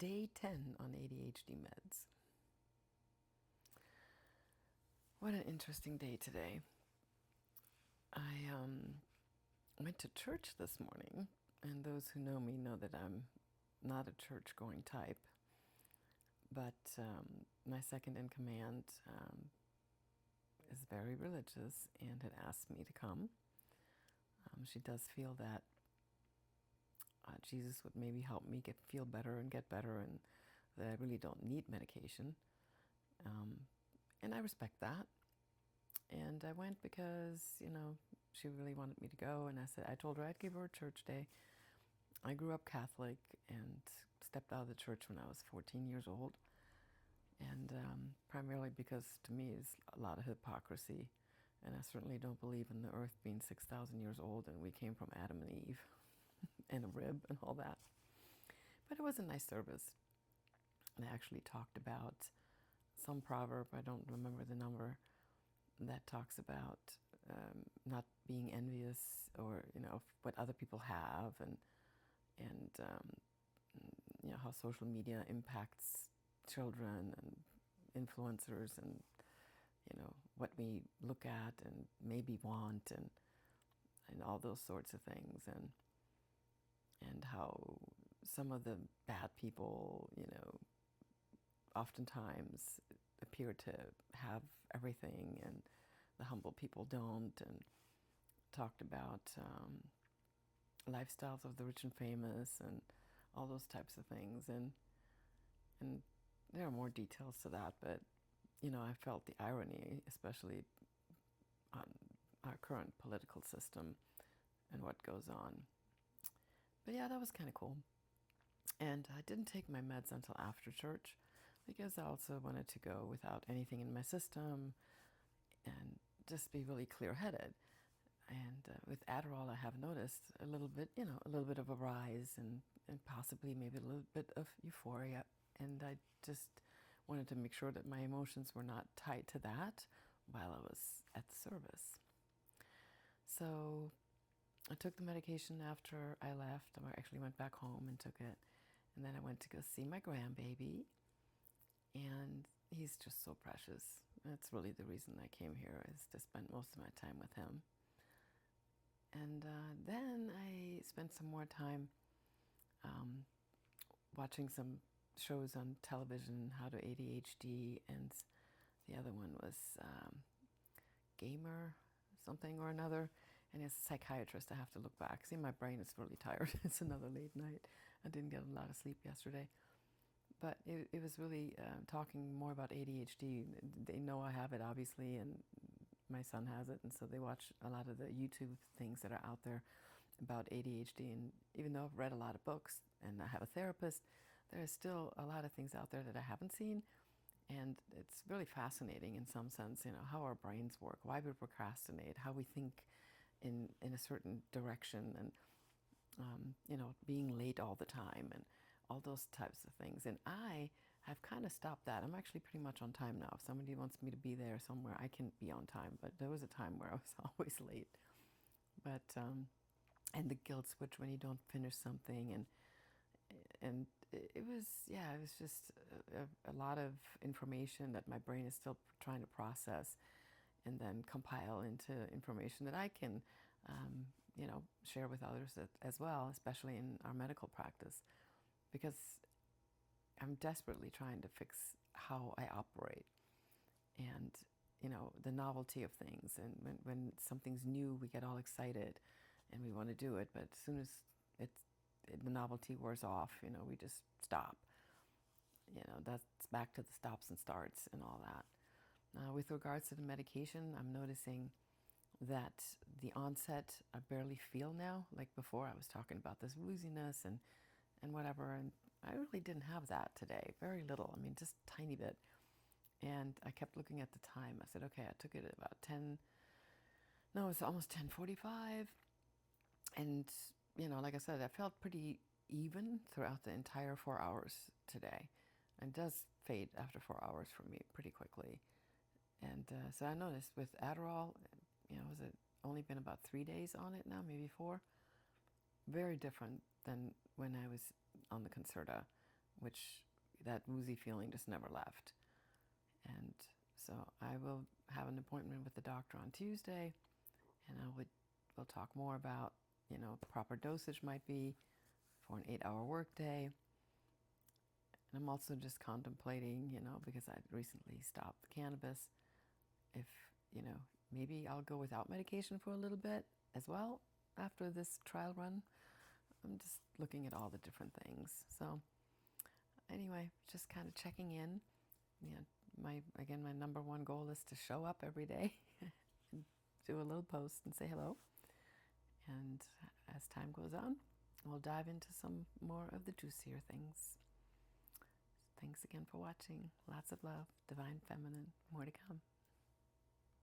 Day 10 on ADHD meds. What an interesting day today. I went to church this morning, and those who know me know that I'm not a church-going type. But my second in command is very religious and had asked me to come. She does feel that Jesus would maybe help me feel better and get better, and that I really don't need medication. And I respect that. And I went because, she really wanted me to go. And I told her I'd give her a church day. I grew up Catholic and stepped out of the church when I was 14 years old. And primarily because to me it's a lot of hypocrisy. And I certainly don't believe in the earth being 6,000 years old and we came from Adam and Eve and a rib and all that. But it was a nice service. They actually talked about some proverb, I don't remember the number, that talks about not being envious or of what other people have, and how social media impacts children and influencers, and what we look at and maybe want, and all those sorts of things, and how some of the bad people oftentimes appear to have everything and the humble people don't, and talked about lifestyles of the rich and famous and all those types of things, and there are more details to that, but I felt the irony, especially on our current political system and what goes on. But yeah, that was kind of cool. And I didn't take my meds until after church because I also wanted to go without anything in my system and just be really clear-headed. And with Adderall, I have noticed a little bit of a rise and possibly maybe a little bit of euphoria. And I just wanted to make sure that my emotions were not tied to that while I was at the service. So I took the medication after I left. I actually went back home and took it. And then I went to go see my grandbaby. And he's just so precious. That's really the reason I came here, is to spend most of my time with him. And then I spent some more time watching some shows on television, How to ADHD, and the other one was Gamer something or another. And as a psychiatrist, I have to look back. See, my brain is really tired. It's another late night. I didn't get a lot of sleep yesterday. But it was really talking more about ADHD. They know I have it, obviously, and my son has it, and so they watch a lot of the YouTube things that are out there about ADHD. And even though I've read a lot of books and I have a therapist, there is still a lot of things out there that I haven't seen. And it's really fascinating in some sense, how our brains work, why we procrastinate, how we think in a certain direction, and being late all the time, and all those types of things. And I have kind of stopped that. I'm actually pretty much on time now. If somebody wants me to be there somewhere, I can be on time. But there was a time where I was always late. But and the guilt switch when you don't finish something, and it was just a lot of information that my brain is still trying to process and then compile into information that I can share with others as well, especially in our medical practice, because I'm desperately trying to fix how I operate, and the novelty of things. And when something's new, we get all excited and we want to do it, but as soon as the novelty wears off, we just stop. That's back to the stops and starts and all that. With regards to the medication, I'm noticing that the onset I barely feel now. Like before, I was talking about this wooziness and whatever, and I really didn't have that today. Very little. I mean, just tiny bit. And I kept looking at the time. I said, okay, I took it at about 10. No, it's almost 10:45. And, like I said, I felt pretty even throughout the entire 4 hours today. It does fade after 4 hours for me pretty quickly. And so I noticed with Adderall, has it only been about 3 days on it now, maybe 4? Very different than when I was on the Concerta, which that woozy feeling just never left. And so I will have an appointment with the doctor on Tuesday, and we'll talk more about, proper dosage might be for an 8-hour workday. And I'm also just contemplating, because I recently stopped the cannabis, if, maybe I'll go without medication for a little bit as well after this trial run. I'm just looking at all the different things. So anyway, just kind of checking in. My number one goal is to show up every day and do a little post and say hello. And as time goes on, we'll dive into some more of the juicier things. Thanks again for watching. Lots of love. Divine Feminine. More to come.